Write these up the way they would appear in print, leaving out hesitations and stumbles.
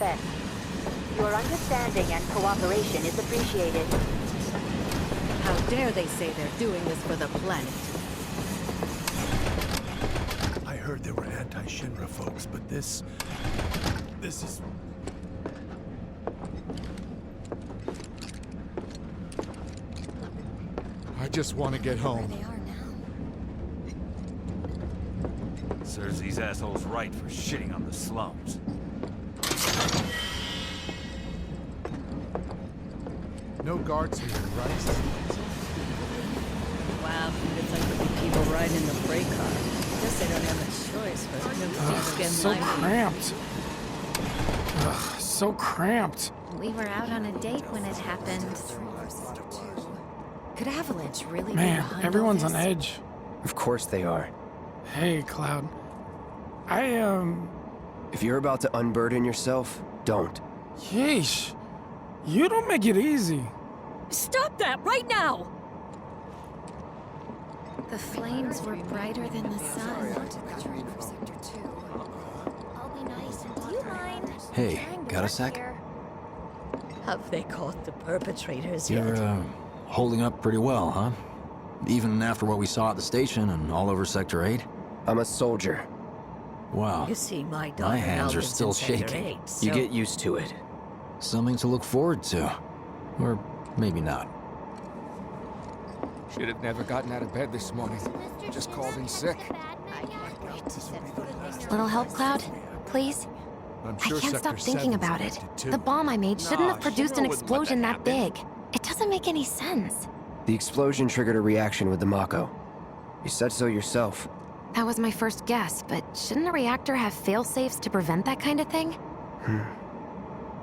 respect. Your understanding and cooperation is appreciated. How dare they say they're doing this for the planet? I heard there were anti-Shinra folks, but this is... I just want to get home. They are now. Serves these assholes right for shitting on the slums. No guards here, right? Wow, it's like the people riding in the freight car. Guess they don't have a choice, but no skin So life. cramped. Ugh, so cramped. We were out on a date when it happened. Could Avalanche really be Man, behind everyone's all on this? edge. Of course they are. Hey, Cloud. If you're about to unburden yourself, don't. Yeesh. You don't make it easy. Stop that right now! The flames were brighter than the sun. Do you mind? Hey, got a sec? Have they caught the perpetrators yet? You're, holding up pretty well, huh? Even after what we saw at the station and all over Sector 8? I'm a soldier. Wow. You see, my daughter My hands are Alvin's still in Sector shaking. 8, so... You get used to it. Something to look forward to. Or maybe not. Should have never gotten out of bed this morning. Just called in sick. Little help, Cloud? Please? I'm I sure can't stop Sector thinking 7's about it. affected, too. The bomb I made shouldn't have produced an Shinra wouldn't let explosion that that happen. big. It doesn't make any sense. The explosion triggered a reaction with the Mako. You said so yourself. That was my first guess, but shouldn't a reactor have fail-safes to prevent that kind of thing?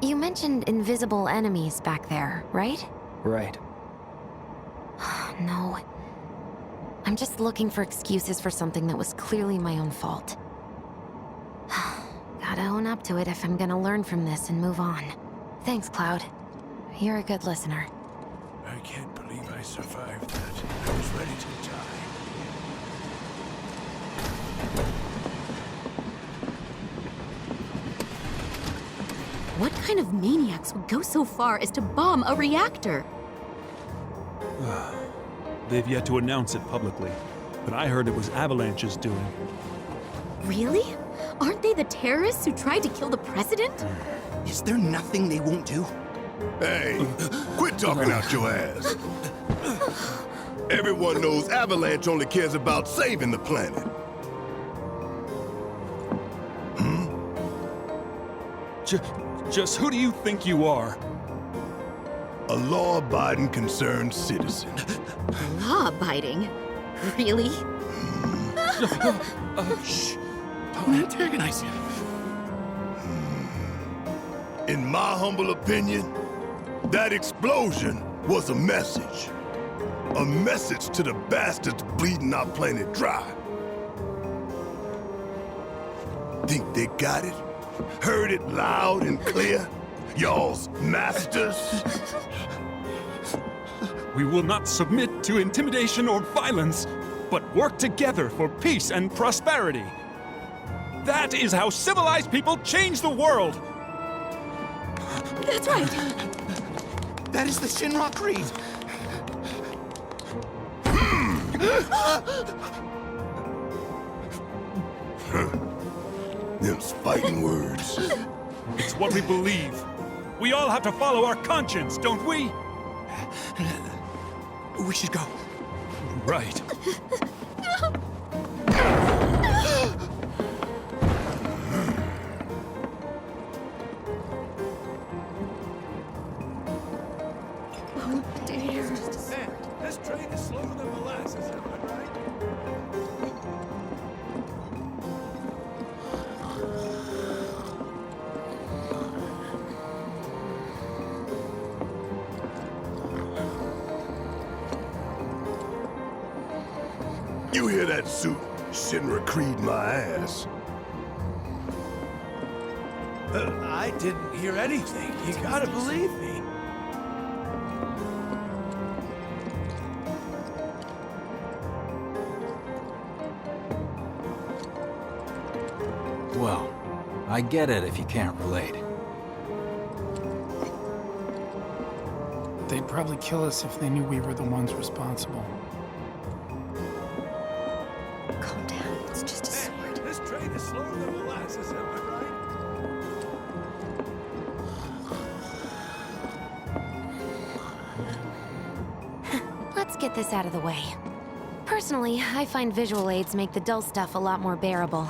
You mentioned invisible enemies back there, right? Right. No. I'm just looking for excuses for something that was clearly my own fault. Gotta own up to it if I'm gonna learn from this and move on. Thanks, Cloud. You're a good listener. I can't believe I survived that. I was ready to die. What kind of maniacs would go so far as to bomb a reactor? They've yet to announce it publicly, but I heard it was Avalanche's doing. Really? Aren't they the terrorists who tried to kill the president? Is there nothing they won't do? Hey, quit talking out your ass. Everyone knows Avalanche only cares about saving the planet. Just who do you think you are? A law-abiding, concerned citizen. Law-abiding? Really? Shh! Don't antagonize him. In my humble opinion, that explosion was a message. A message to the bastards bleeding our planet dry. Think they got it? Heard it loud and clear? Y'all's masters? We will not submit to intimidation or violence, but work together for peace and prosperity. That is how civilized people change the world! That's right! That is the Shinra Creed! Them's fighting words. It's what we believe. We all have to follow our conscience, don't we? We should go. Right. Oh dear. Man, this train is slower than molasses, am I right? You hear that suit? Shinra Creed my ass. I didn't hear anything. You gotta believe me. Well, I get it if you can't relate. They'd probably kill us if they knew we were the ones responsible. Calm down, it's just a sword. This train is slower than molasses, am I right? Let's get this out of the way. Personally, I find visual aids make the dull stuff a lot more bearable.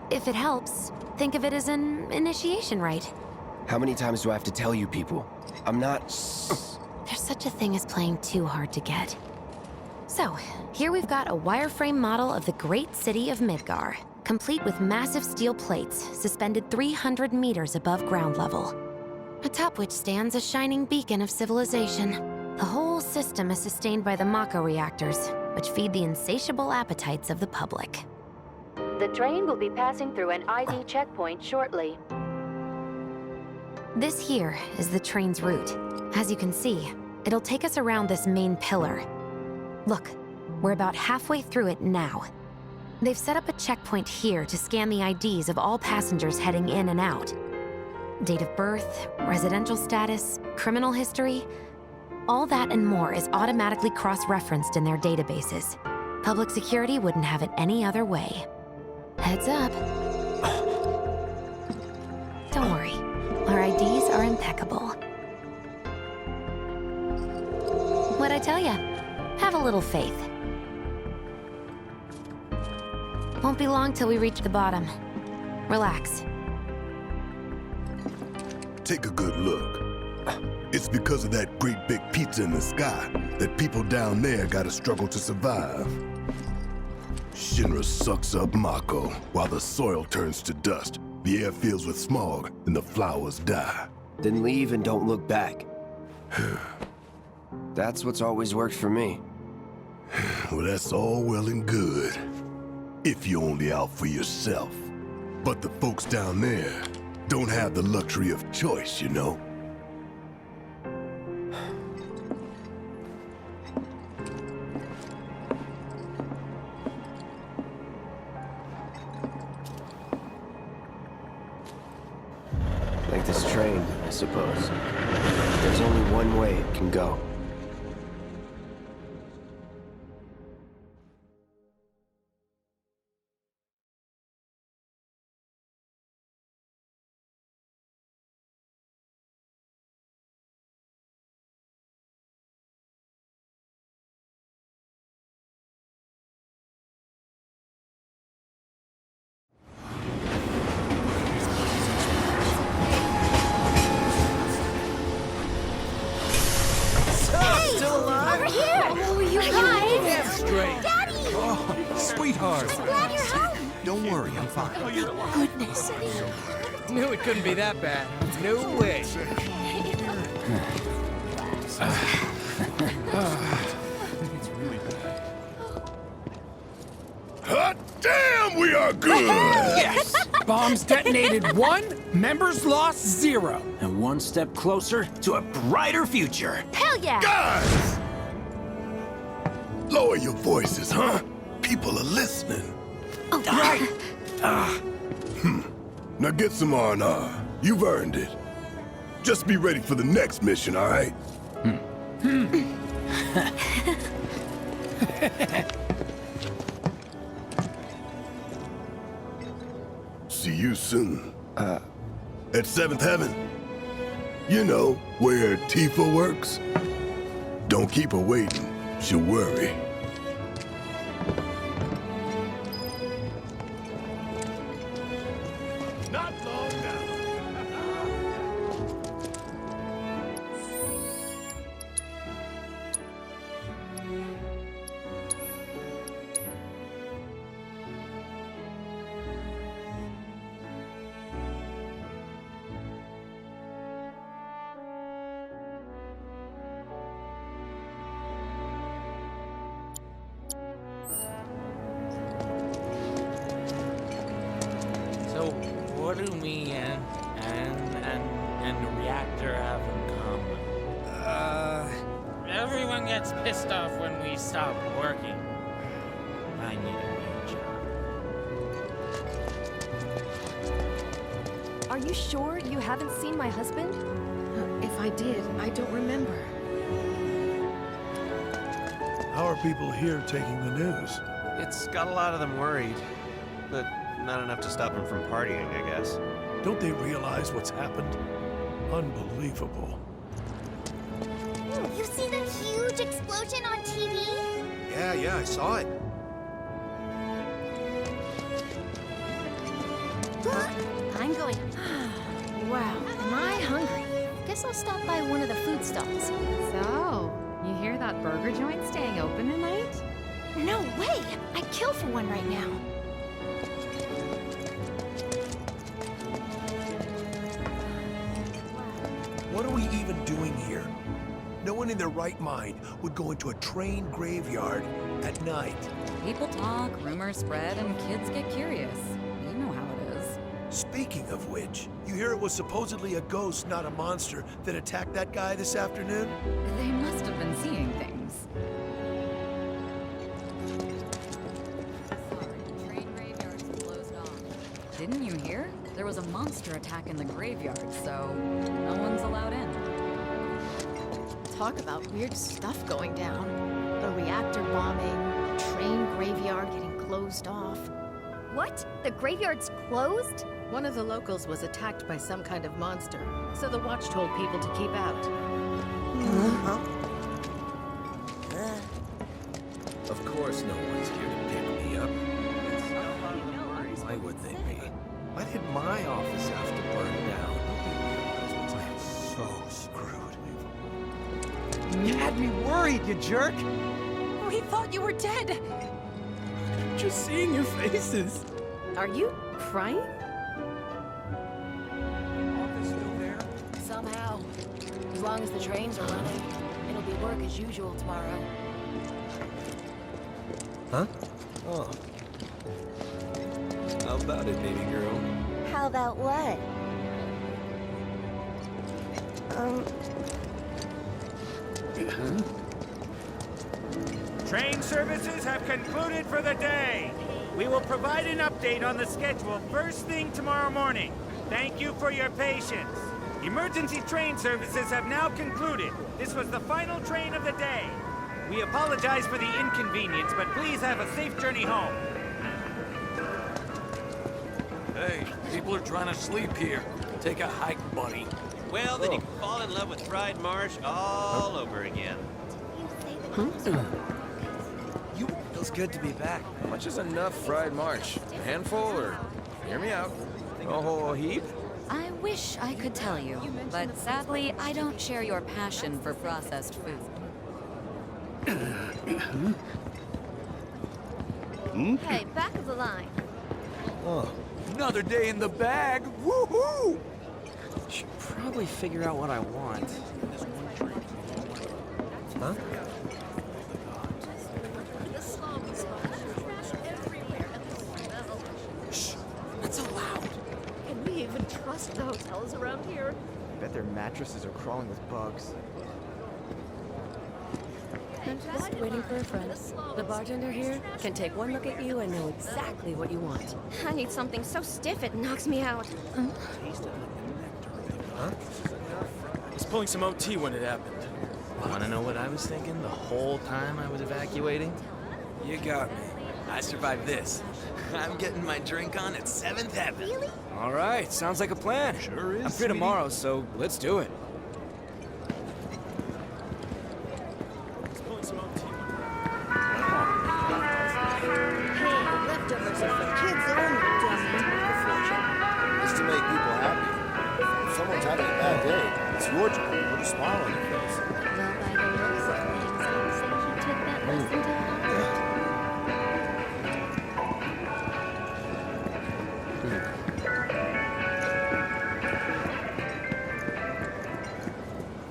If it helps, think of it as an initiation rite. How many times do I have to tell you people? I'm not... There's such a thing as playing too hard to get. So, here we've got a wireframe model of the great city of Midgar, complete with massive steel plates suspended 300 meters above ground level, atop which stands a shining beacon of civilization. The whole system is sustained by the Mako reactors, which feed the insatiable appetites of the public. The train will be passing through an ID checkpoint shortly. This here is the train's route. As you can see, it'll take us around this main pillar. Look, we're about halfway through it now. They've set up a checkpoint here to scan the IDs of all passengers heading in and out. Date of birth, residential status, criminal history, all that and more is automatically cross-referenced in their databases. Public security wouldn't have it any other way. Heads up. Don't worry, our IDs are impeccable. What'd I tell ya? Have a little faith. Won't be long till we reach the bottom. Relax. Take a good look. It's because of that great big pizza in the sky that people down there gotta struggle to survive. Shinra sucks up Mako while the soil turns to dust, the air fills with smog, and the flowers die. Then leave and don't look back. That's what's always worked for me. Well, that's all well and good. If you're only out for yourself. But the folks down there don't have the luxury of choice, you know? Like this train, I suppose. There's only one way it can go. Sweetheart! I'm glad you're home! Don't worry, I'm fine. Thank goodness. Knew it couldn't be that bad. No way. Hot damn, we are good! Yes! Bombs detonated 1, members lost 0. And one step closer to a brighter future. Hell yeah! Guys! Lower your voices, huh? People are listening. Oh, right. Now get some R&R. You've earned it. Just be ready for the next mission, all right? See you soon. At 7th Heaven. You know, where Tifa works. Don't keep her waiting. She'll worry. Not long now. So, what do me and the reactor have in common? Everyone gets pissed off when we stop working. I need a new job. Are you sure you haven't seen my husband? If I did, I don't remember. How are people here taking the news? It's got a lot of them worried, but not enough to stop them from partying, I guess. Don't they realize what's happened? Unbelievable. You see the huge explosion on TV? Yeah, I saw it. I'm going. Wow, am I hungry? Guess I'll stop by one of the food stalls. So, you hear that burger joint staying open tonight? No way! I'd kill for one right now. What are we even doing here? No one in their right mind would go into a train graveyard at night. People talk, rumors spread, and kids get curious. You know how it is. Speaking of which, you hear it was supposedly a ghost, not a monster, that attacked that guy this afternoon? They must have been seeing things. Sorry, train graveyard's closed off. Didn't you hear? There was a monster attack in the graveyard, so no one's allowed in. Talk about weird stuff going down. A reactor bombing, a train graveyard getting closed off. What? The graveyard's closed? One of the locals was attacked by some kind of monster, so the watch told people to keep out. Of course no one's here to pick me up. Why would they be? Why did my office have to burn down? I'm so screwed. You had me worried, you jerk! We thought you were dead! Just seeing your faces. Are you crying? Somehow. As long as the trains are running, it'll be work as usual tomorrow. Huh? Oh. How about it, baby girl? How about what? Train services have concluded for the day. We will provide an update on the schedule first thing tomorrow morning. Thank you for your patience. Emergency train services have now concluded. This was the final train of the day. We apologize for the inconvenience, but please have a safe journey home. Hey, people are trying to sleep here. Take a hike, buddy. Well, then you can fall in love with Fried Marsh all over again. Feels good to be back. How much is enough fried marsh? A handful, or hear me out? A whole heap? I wish I could tell you, but sadly, I don't share your passion for processed food. Hey, back of the line. Oh. Another day in the bag. Woohoo! Should probably figure out what I want. Huh? Shh! Not so loud. Can we even trust the hotels around here? I bet their mattresses are crawling with bugs. I'm just waiting for a friend. The bartender here can take one look at you and know exactly what you want. I need something so stiff it knocks me out. Huh? I was pulling some OT when it happened. Wanna know what I was thinking the whole time I was evacuating? You got me. I survived this. I'm getting my drink on at 7th Heaven. Really? All right, sounds like a plan. Sure is, I'm free tomorrow, so let's do it. Leftovers are for kids only, dummy. It's to make people happy. If someone's having a bad day, it's your job to put a smile on their face. Well, by the looks of things, I'd say he took that lesson to heart.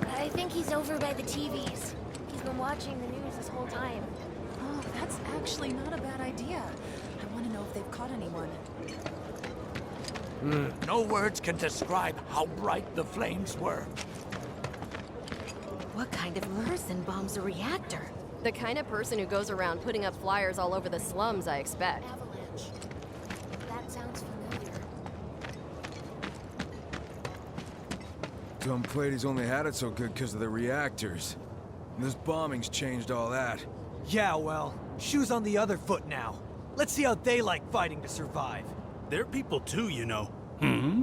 I think he's over by the TVs. He's been watching the news this whole time. Oh, that's actually not a bad idea. I want to know if they've caught anyone. No words can describe how bright the flames were. What kind of person bombs a reactor? The kind of person who goes around putting up flyers all over the slums, I expect. Avalanche. That sounds familiar. Dumb Platy's only had it so good because of the reactors. And this bombing's changed all that. Yeah, well, shoes on the other foot now. Let's see how they like fighting to survive. They're people too, you know. Hmm?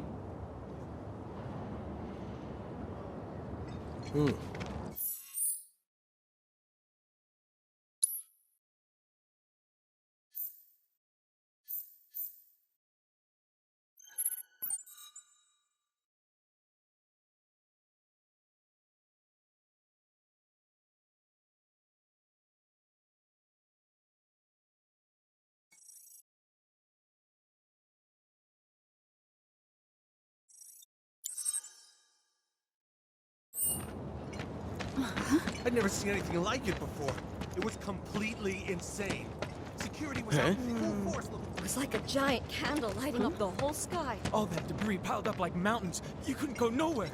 I'd never seen anything like it before. It was completely insane. Security was out in full force. It was like a giant candle lighting up the whole sky. All that debris piled up like mountains. You couldn't go nowhere.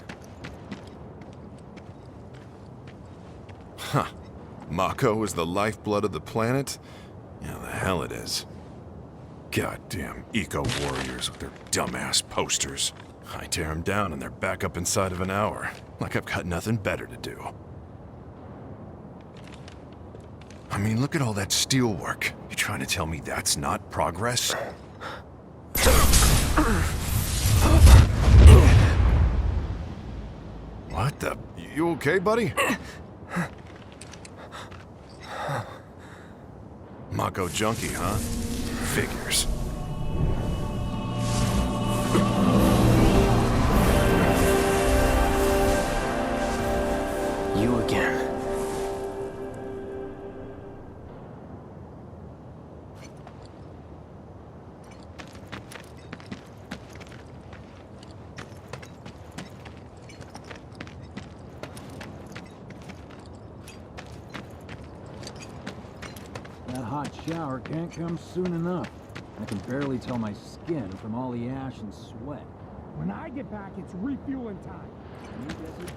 Huh. Mako is the lifeblood of the planet? Yeah, the hell it is. Goddamn eco-warriors with their dumbass posters. I tear them down and they're back up inside of an hour. Like I've got nothing better to do. I mean, look at all that steel work. You trying to tell me that's not progress? What the? You okay, buddy? Mako junkie, huh? Figures. You again. That hot shower can't come soon enough. I can barely tell my skin from all the ash and sweat. When I get back, it's refueling time. Can you guess it?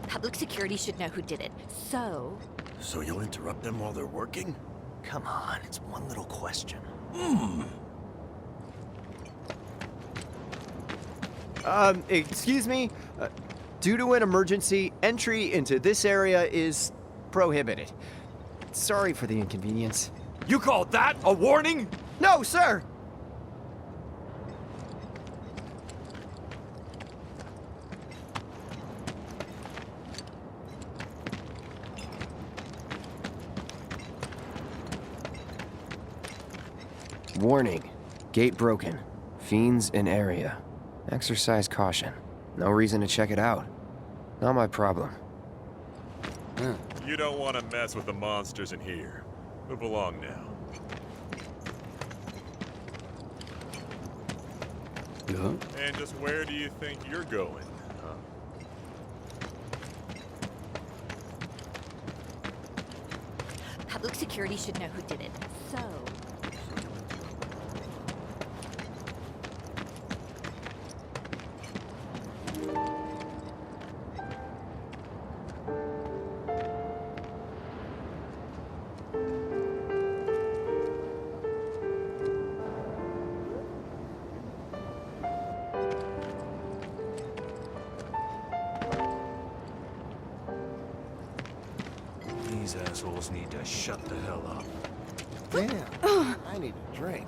Public security should know who did it. So you'll interrupt them while they're working? Come on, it's one little question. Excuse me? Due to an emergency, entry into this area is prohibited. Sorry for the inconvenience. You call that a warning? No, sir! Warning. Gate broken. Fiends in area. Exercise caution. No reason to check it out. Not my problem. You don't want to mess with the monsters in here. Move along now. And just where do you think you're going, huh? public security should know who did it. So These assholes need to shut the hell up. Damn, I need a drink.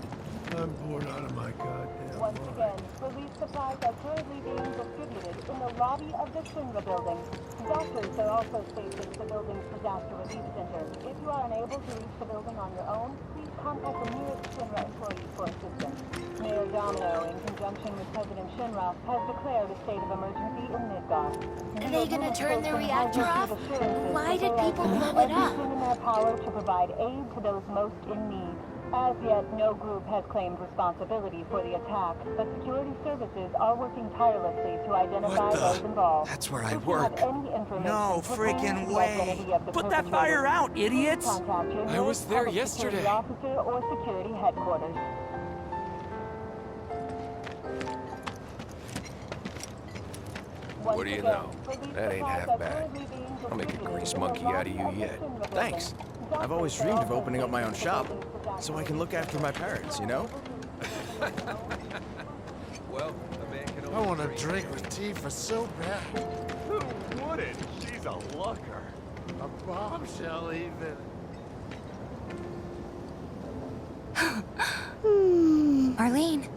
I'm bored out of my goddamn Once mind. again, relief supplies are currently being distributed in the lobby of the Shinra building. Doctors are also stationed at the building's disaster relief center. If you are unable to reach the building on your own, please contact the nearest Shinra employee for assistance. Mayor Domino, in conjunction with President Shinra, has declared a state of emergency in Midgar. Are they gonna turn the reactor off? Why did people blow it up? Everything in their power to provide aid to those most in need. As yet, no group has claimed responsibility for the attack, but security services are working tirelessly to identify those involved. That's where I If you work. have any information No pertaining freaking to the way. identity of the Put that fire perpetrator, out, please idiots! contact your I was nearest there public security yesterday. officer or security headquarters. What do you know? That ain't half bad. I'll make a grease monkey out of you yet. Thanks. I've always dreamed of opening up my own shop, so I can look after my parents, you know? Well, a man can I want to drink with Tifa so bad. Who wouldn't? She's a looker. A bombshell, even. Arlene.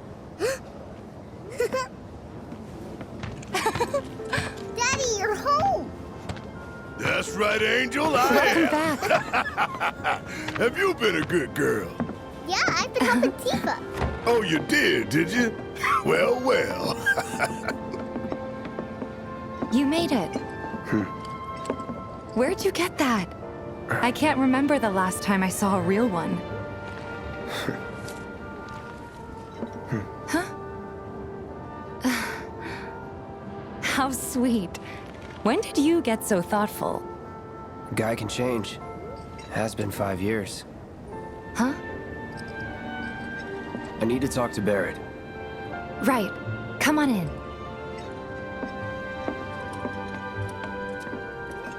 Daddy, you're home! That's right, Angel. I Welcome am. back. Have you been a good girl? Yeah, I've been helping Tifa. Oh, you did you? Well, well. You made it. Where'd you get that? I can't remember the last time I saw a real one. Huh? How sweet. When did you get so thoughtful? Guy can change. Has been 5 years. Huh? I need to talk to Barrett. Right. Come on in.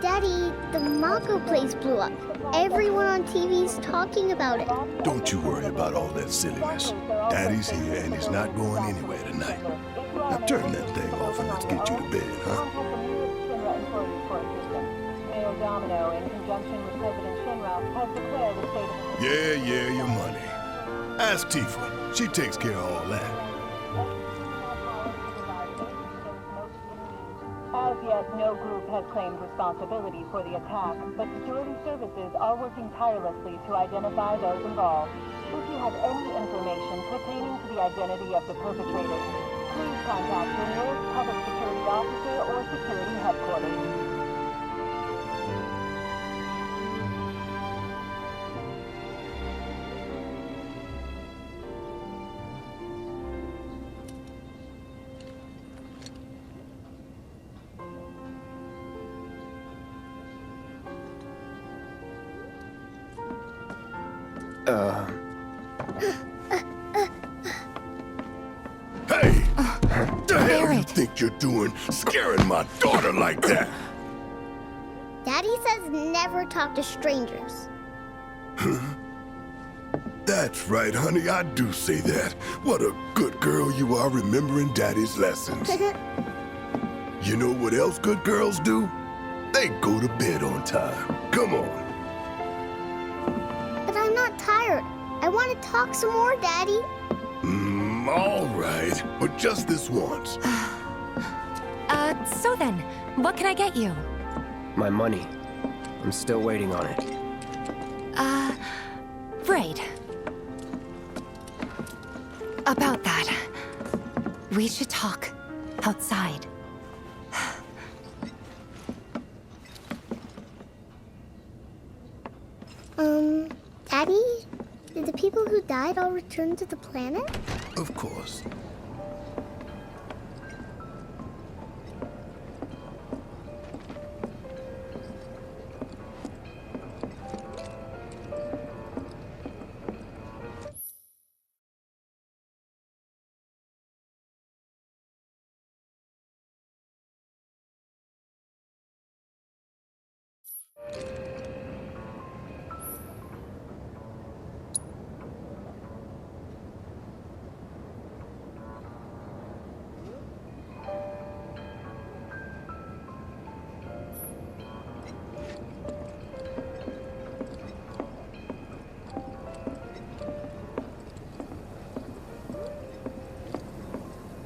Daddy, the Mako place blew up. Everyone on TV's talking about it. Don't you worry about all that silliness. Daddy's here and he's not going anywhere tonight. Now turn that thing off and let's get you to bed, huh? Mayor Domino, in conjunction with President Shinra, has declared a state of... Yeah, your money. Ask Tifa. She takes care of all that. As yet, no group has claimed responsibility for the attack, but security services are working tirelessly to identify those involved. If you have any information pertaining to the identity of the perpetrators, please contact your nearest public security officer or security headquarters. Hey! The hell you think you're doing, scaring my daughter like that? Daddy says never talk to strangers. That's right, honey, I do say that. What a good girl you are remembering Daddy's lessons. You know what else good girls do? They go to bed on time. Come on. But I'm not tired. I want to talk some more, Daddy. All right, but just this once. So then, what can I get you? My money. I'm still waiting on it. Right. About that. We should talk outside. Daddy? Did the people who died all return to the planet? Of course.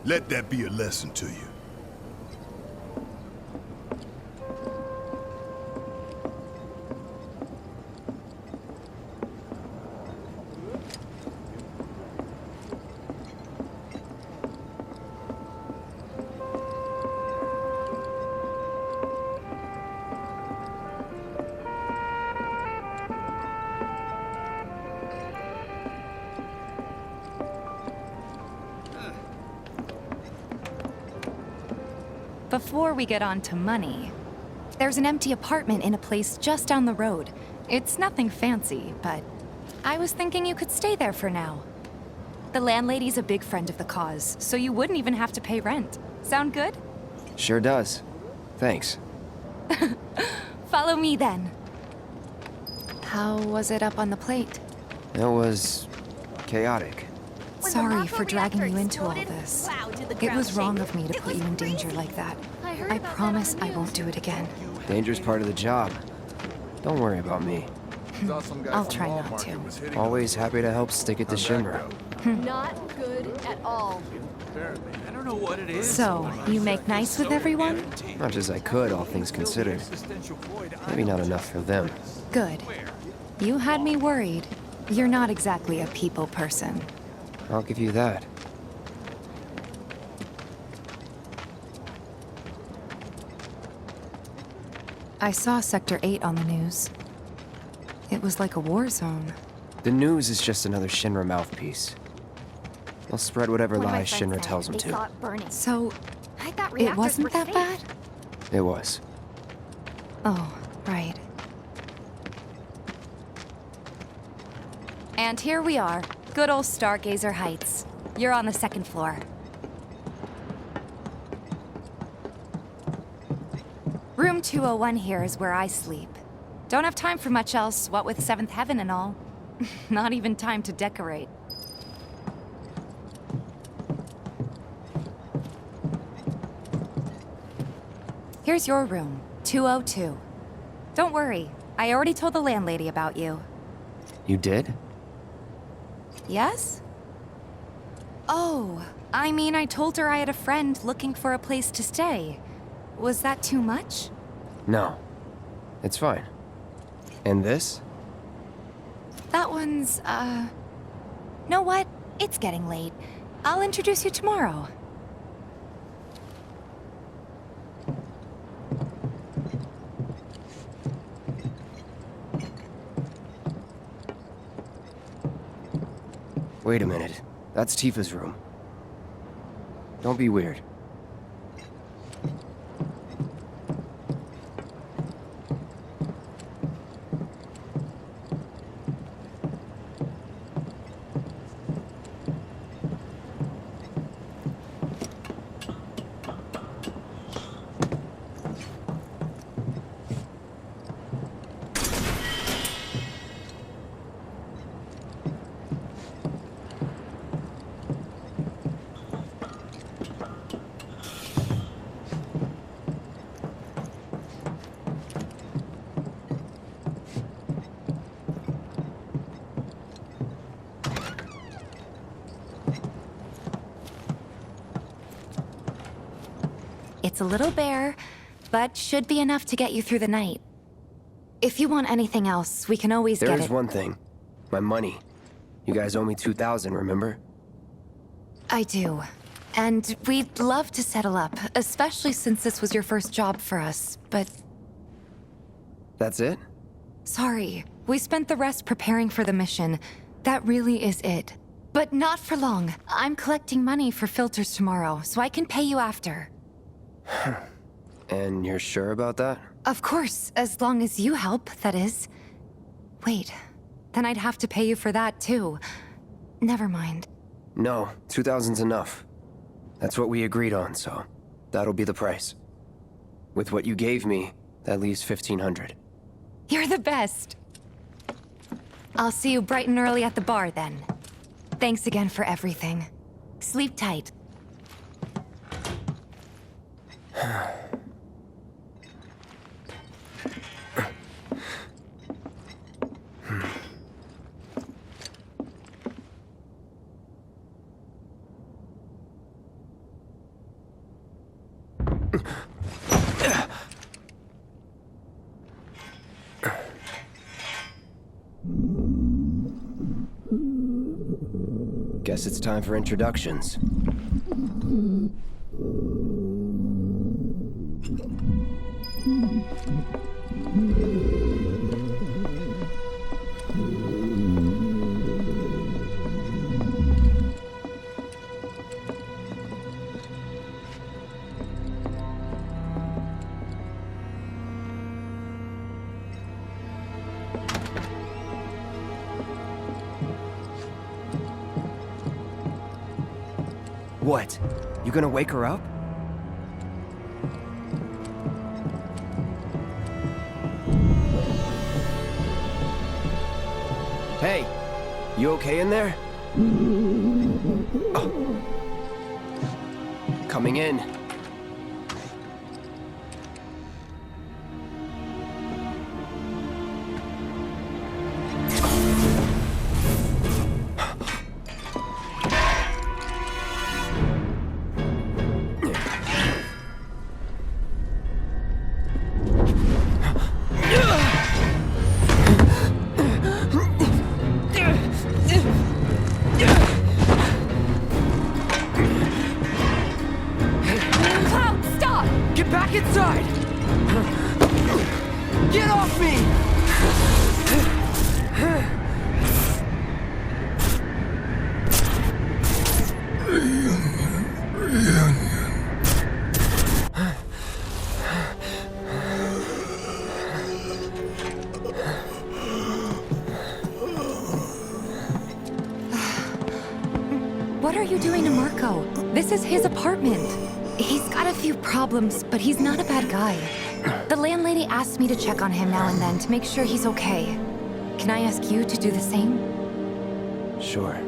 Let that be a lesson to you. Before we get on to money, there's an empty apartment in a place just down the road. It's nothing fancy, but I was thinking you could stay there for now. The landlady's a big friend of the cause, so you wouldn't even have to pay rent. Sound good? Sure does. Thanks. Follow me then. How was it up on the plate? It was chaotic. Sorry for dragging you into all this. It was wrong of me to put you in danger like that. I promise I won't do it again. Danger's part of the job. Don't worry about me. I'll try not to. Always happy to help stick it to Shinra. Not good at all. I don't know what it is. So, you make nice with everyone? Much as I could, all things considered. Maybe not enough for them. Good. You had me worried. You're not exactly a people person. I'll give you that. I saw Sector 8 on the news. It was like a war zone. The news is just another Shinra mouthpiece. They'll spread whatever lies Shinra tells them to. So, it wasn't that bad? It was. Oh, right. And here we are. Good old Stargazer Heights. You're on the second floor. Room 201 here is where I sleep. Don't have time for much else, what with 7th Heaven and all. Not even time to decorate. Here's your room, 202. Don't worry, I already told the landlady about you. You did? Yes? Oh, I mean, I told her I had a friend looking for a place to stay. Was that too much? No. It's fine. And this? That one's, Know what? It's getting late. I'll introduce you tomorrow. Wait a minute. That's Tifa's room. Don't be weird. It's a little bare, but should be enough to get you through the night. If you want anything else, we can always get it. There's one thing. My money. You guys owe me 2,000, remember? I do. And we'd love to settle up, especially since this was your first job for us, but... That's it? Sorry. We spent the rest preparing for the mission. That really is it. But not for long. I'm collecting money for filters tomorrow, so I can pay you after. And you're sure about that? Of course, as long as you help, that is. Wait, then I'd have to pay you for that too. Never mind. No, 2,000's enough. That's what we agreed on, so that'll be the price. With what you gave me, that leaves 1,500. You're the best. I'll see you bright and early at the bar then. Thanks again for everything. Sleep tight. Guess it's time for introductions. What? You gonna wake her up? Hey, you okay in there? Coming in. Inside! Get off me! What are you doing to Marco? This is his apartment. He's got a few problems, but he's not a bad guy. The landlady asked me to check on him now and then to make sure he's okay. Can I ask you to do the same? Sure.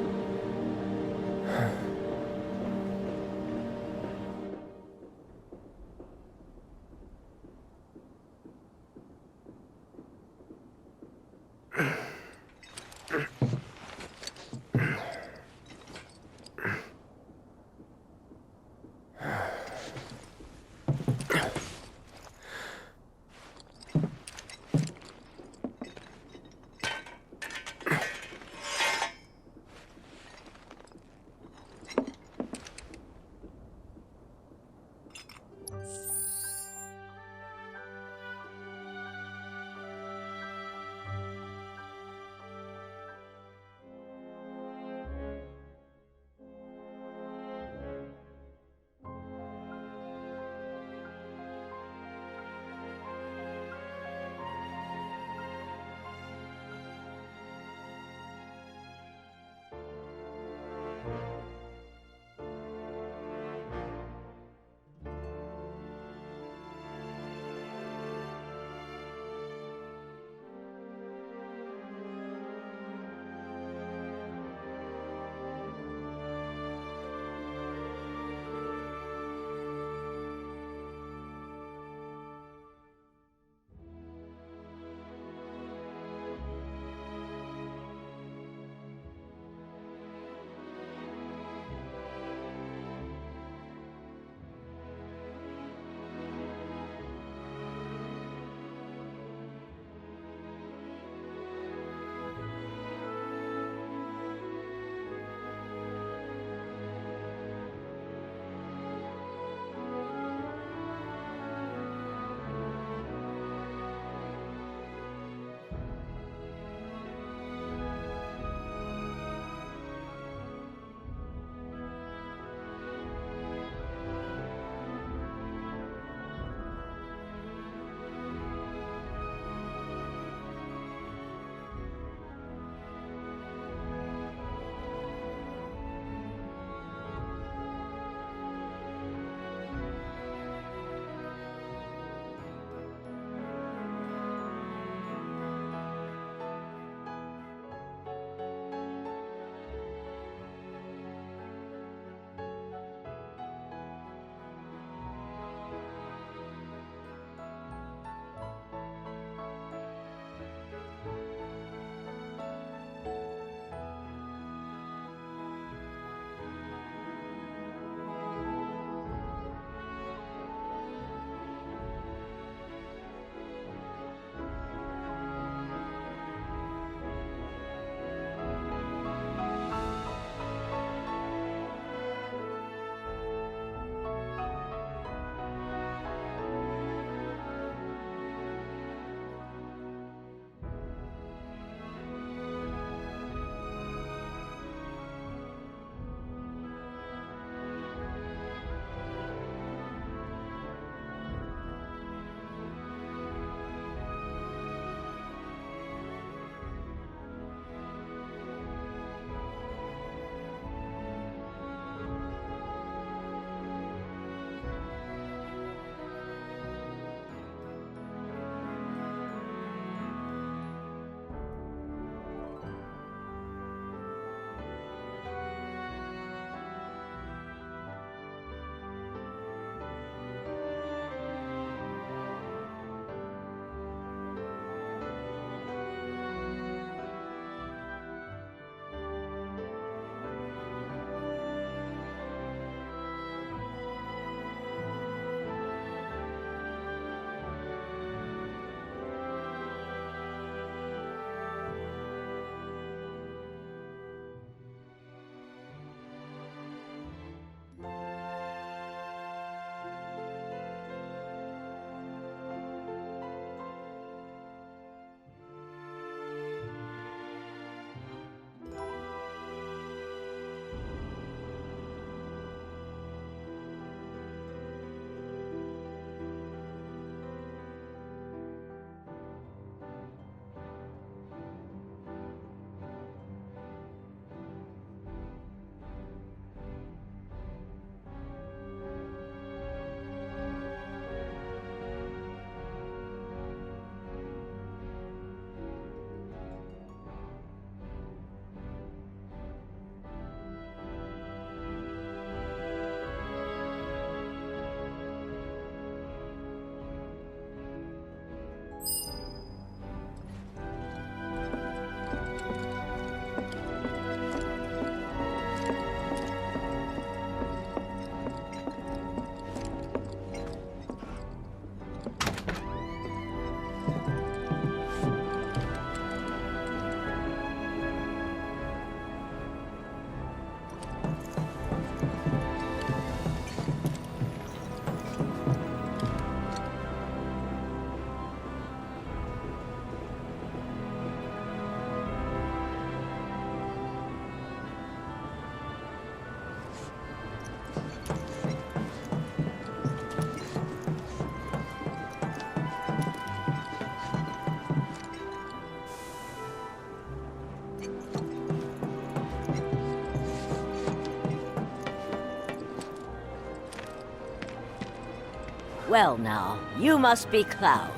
Well now, you must be Cloud.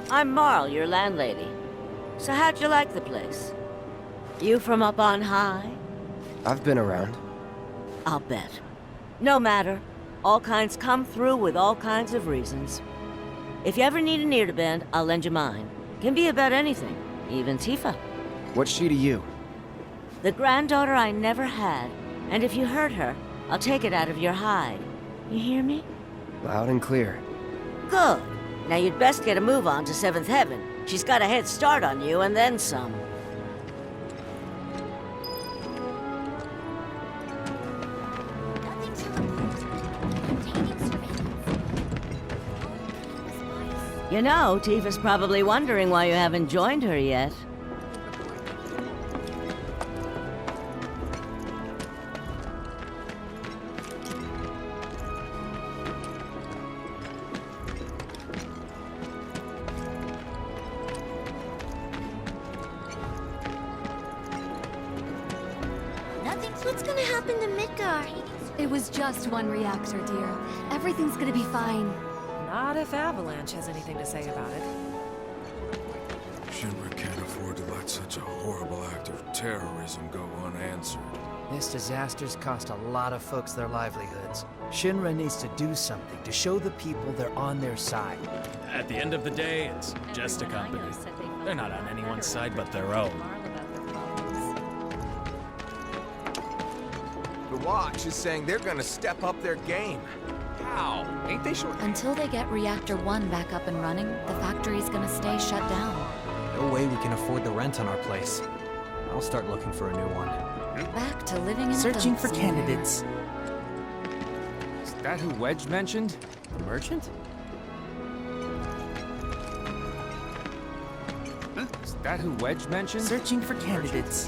I'm Marl, your landlady. So how'd you like the place? You from up on high? I've been around. I'll bet. No matter. All kinds come through with all kinds of reasons. If you ever need an ear to bend, I'll lend you mine. Can be about anything, even Tifa. What's she to you? The granddaughter I never had, and if you hurt her, I'll take it out of your hide. You hear me? Loud and clear. Good. Now you'd best get a move on to 7th Heaven. She's got a head start on you, and then some. You know, Tifa's probably wondering why you haven't joined her yet. What's gonna happen to Midgar? It was just one reactor, dear. Everything's gonna be fine. Not if Avalanche has anything to say about it. Shinra can't afford to let such a horrible act of terrorism go unanswered. This disaster's cost a lot of folks their livelihoods. Shinra needs to do something to show the people they're on their side. At the end of the day, it's just a company. They're not on anyone's side but their own. The Watch is saying they're gonna step up their game. How? Ain't they short? Until they get Reactor 1 back up and running, the factory's gonna stay shut down. No way we can afford the rent on our place. I'll start looking for a new one. Back to living in Searching for adults, candidates. Is that who Wedge mentioned? The merchant? Is that who Wedge mentioned? Searching for candidates.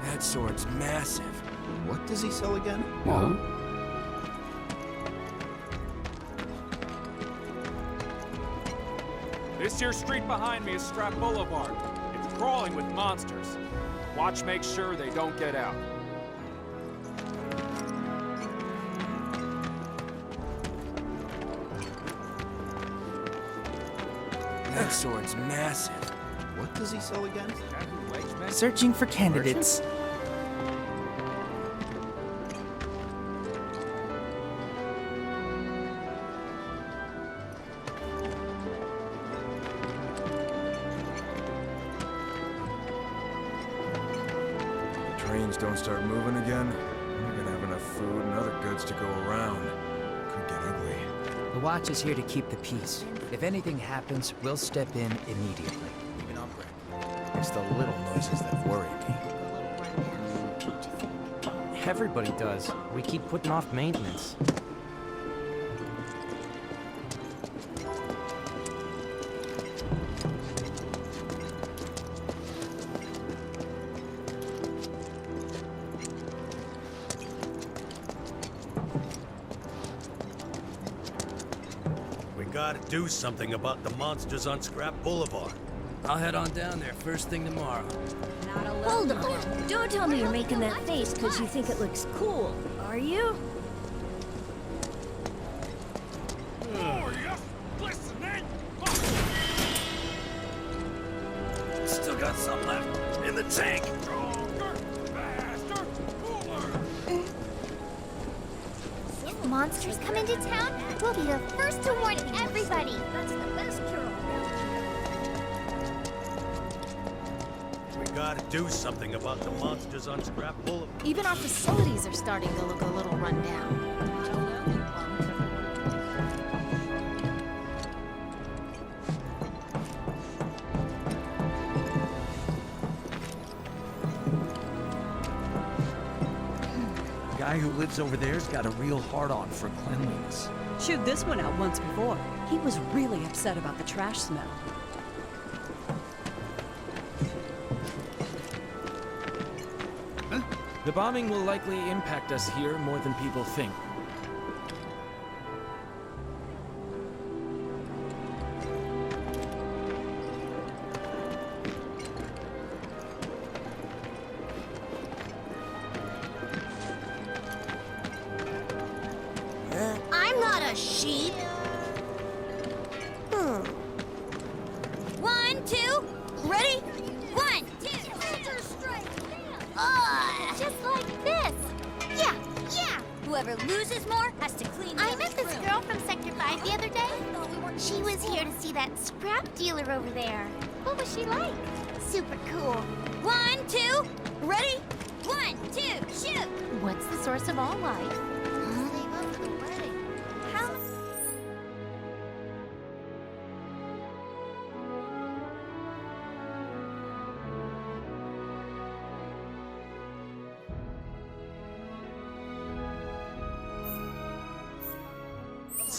That sword's massive. What does he sell again? Huh? This here street behind me is Scrap Boulevard. It's crawling with monsters. Watch make sure they don't get out. That sword's massive. What does he sell again? Searching for candidates. Trains don't start moving again, we're gonna have enough food and other goods to go around. Could get ugly. The Watch is here to keep the peace. If anything happens, we'll step in immediately. Even on break. It's the little noises that worry me. Everybody does. We keep putting off maintenance. We gotta do something about the monsters on Scrap Boulevard. I'll head on down there first thing tomorrow. Hold on. Don't tell me you're making that face because you think it looks cool, are you? Still got some left in the tank. If monsters come into town, we'll be the first to warn everybody. That's the best cure. We gotta do something about the monsters on Scrap Boulevard. Even our facilities are starting to look a little run down. The guy who lives over there's got a real hard-on for cleanliness. Chewed this one out once before. He was really upset about the trash smell. The bombing will likely impact us here more than people think. Just like this. Yeah, yeah. Whoever loses more has to clean. I met this girl from Sector 5 the other day. She was here to see that scrap dealer over there. What was she like? Super cool. 1, 2, ready? 1, 2, shoot! What's the source of all life? Save up for the wedding. How?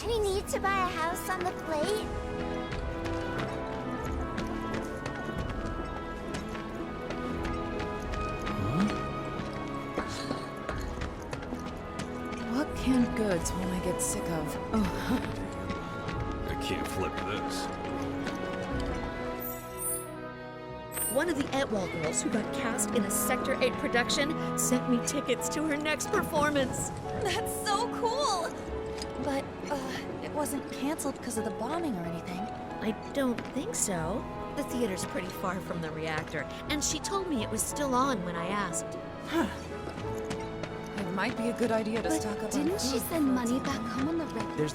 Do we need to buy a house on the plate? What canned goods will I get sick of? Oh. I can't flip this. One of the Antwall girls who got cast in a Sector 8 production sent me tickets to her next performance. That's so cool! But, it wasn't canceled because of the bombing or anything. I don't think so. The theater's pretty far from the reactor, and she told me it was still on when I asked. Huh. It might be a good idea to stock up on Didn't she send money back home on the rent? There's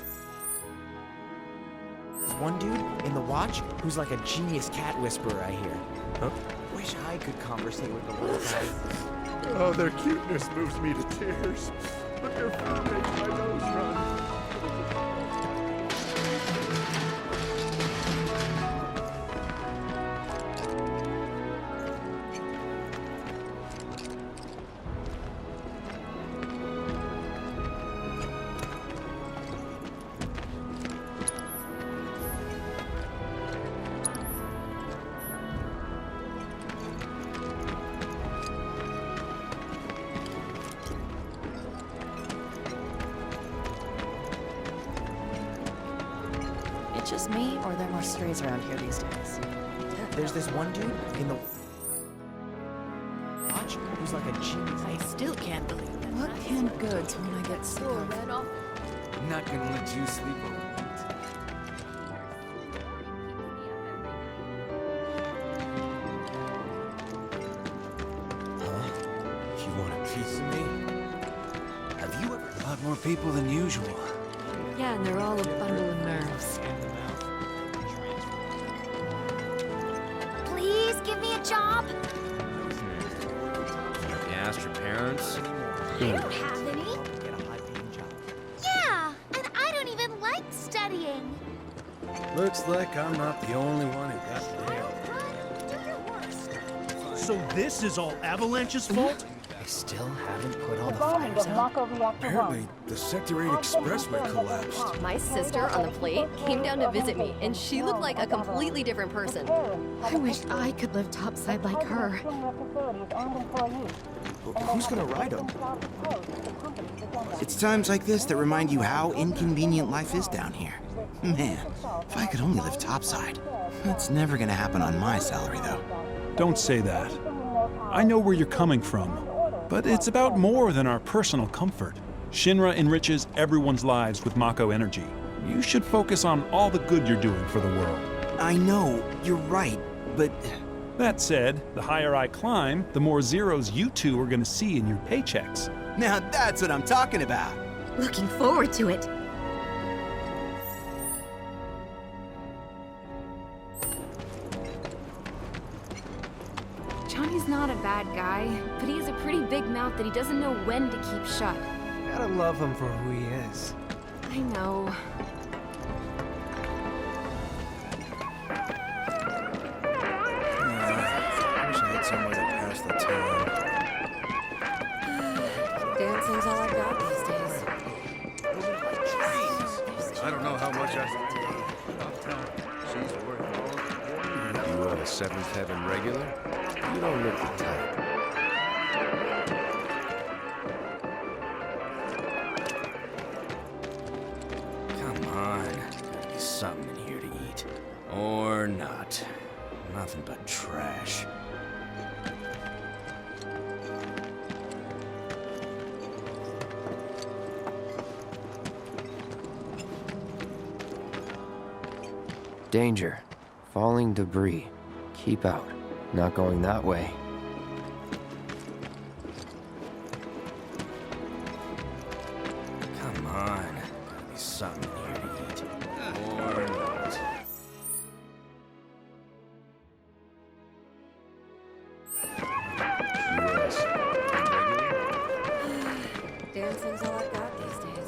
one dude in the watch who's like a genius cat whisperer, I hear. Huh? Wish I could conversate with the little guy. Oh, their cuteness moves me to tears, but their fur makes my nose run. It's just me, or there are more strays around here these days? There's this one dude in the watch who's like a genius. I still can't believe it. What canned goods will I get sick of? I'm not gonna let you sleep over. You want a piece of me? Have you ever... A lot more people than usual. Yeah, and they're all a bundle of nerves. Please give me a job. You asked your parents? I don't have any. Yeah, and I don't even like studying. Looks like I'm not the only one who got there. So this is all Avalanche's fault? They still haven't put all the Bombing fires of out. Mako Reactor 1. Apparently, the Sector 8 expressway collapsed. My sister on the plate came down to visit me, and she looked like a completely different person. I wish I could live topside like her. Who's gonna ride him? It's times like this that remind you how inconvenient life is down here. Man, if I could only live topside. That's never gonna happen on my salary, though. Don't say that. I know where you're coming from, but it's about more than our personal comfort. Shinra enriches everyone's lives with Mako energy. You should focus on all the good you're doing for the world. I know, you're right, but... That said, the higher I climb, the more zeros you two are gonna see in your paychecks. Now that's what I'm talking about. Looking forward to it. Johnny's not a bad guy, but he has a pretty big mouth that he doesn't know when to keep shut. Gotta love him for who he is. I know. I wish I had somewhere to pass the time. Dancing's all I got these days. I don't know how much She's worth more. You a Seventh Heaven regular? You don't look the type. Come on. Gotta be something in here to eat. Or not. Nothing but trash. Danger. Falling debris. Keep out. Not going that way. Yes. Dancing's all I've got these days.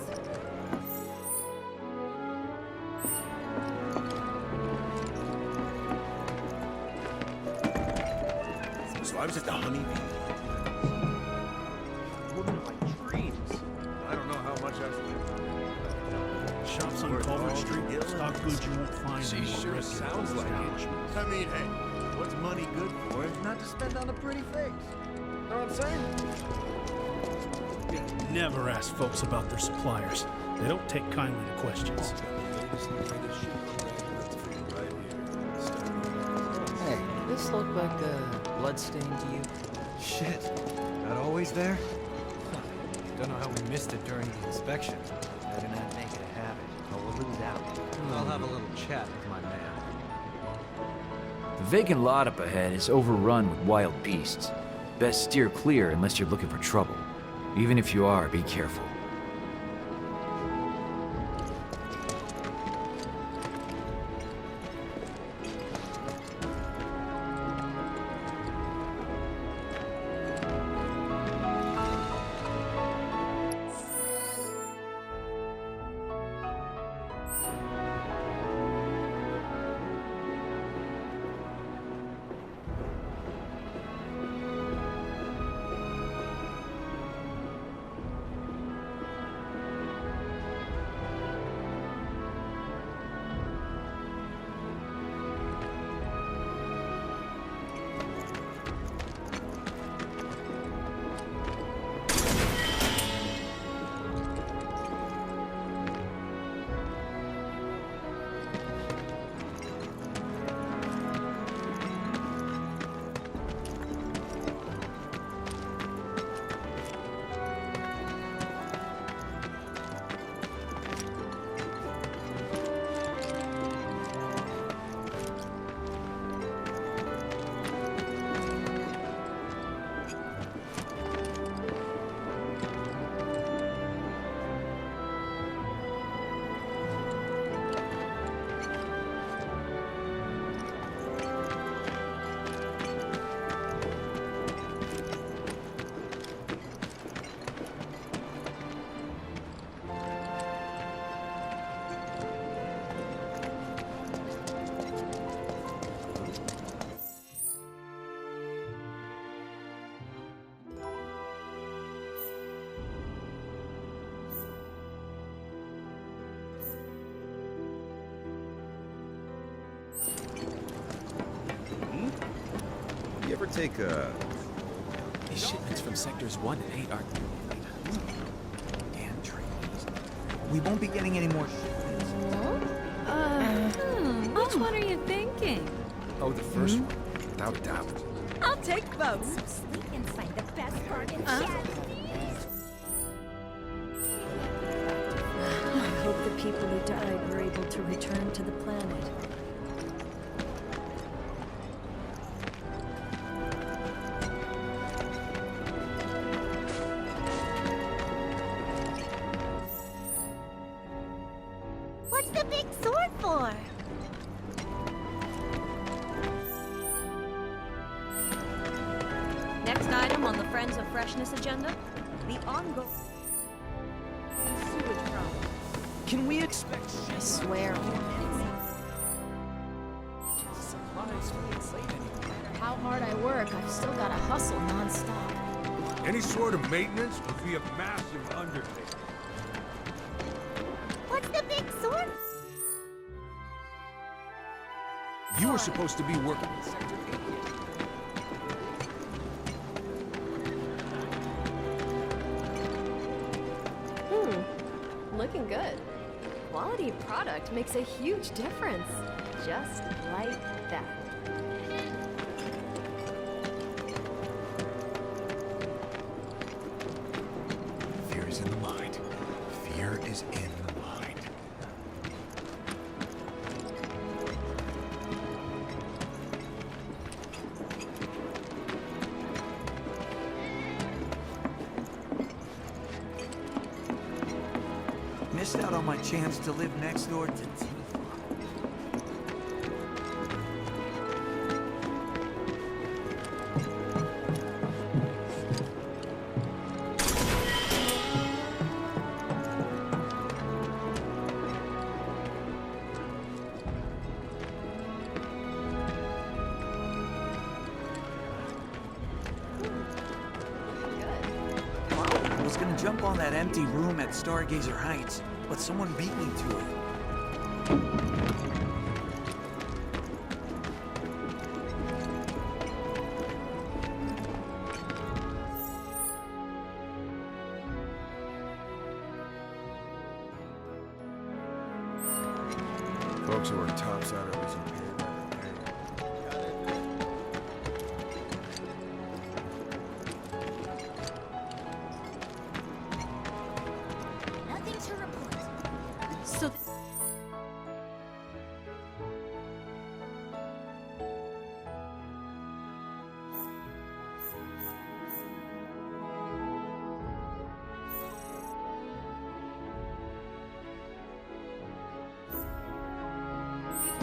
So I was at the honeybee. Woman of my dreams. I don't know how much I've Shops on Culver Street stock goods you won't find She anymore. sure sounds like it. I mean, hey, what's money good for if not to spend on a pretty face? Know what I'm saying? Never ask folks about their suppliers. They don't take kindly to questions. Hey, this look like a bloodstain to you? Shit. Not always there? Don't know how we missed it during the inspection. Better not make it a habit, or we'll lose out. I'll have a little chat with my man. The vacant lot up ahead is overrun with wild beasts. Best steer clear unless you're looking for trouble. Even if you are, be careful. You ever take a... These shipments from sectors 1 and 8 aren't... Damn trees. We won't be getting any more shipments. Which one are you thinking? Oh, the first one. Without a doubt. I'll take both. We can find the best bargain I hope the people who died were able to return to the planet. What's the big sword for? Next item on the Friends of Freshness agenda, the ongoing sewage problem. Can we expect I swear. No matter how hard I work, I've still gotta hustle non-stop. Any sort of maintenance would be a massive undertaking. What's the big sword? You were supposed to be working in Sector 8. Looking good. Quality product makes a huge difference. Just like that. Fear is in the mind. Fear is in the mind. Missed out on my chance to live next door to Tifa. I was gonna jump on that empty room at Stargazer Heights, but someone beat me to it. Folks who are topside are losing paid by the day. Nothing to report. So...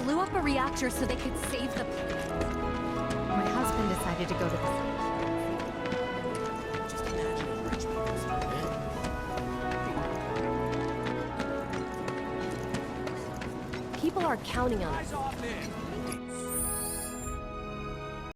Blew up a reactor so they could save the... My husband decided to go to the... Just imagine if rich people's People are counting on us. eyes off in.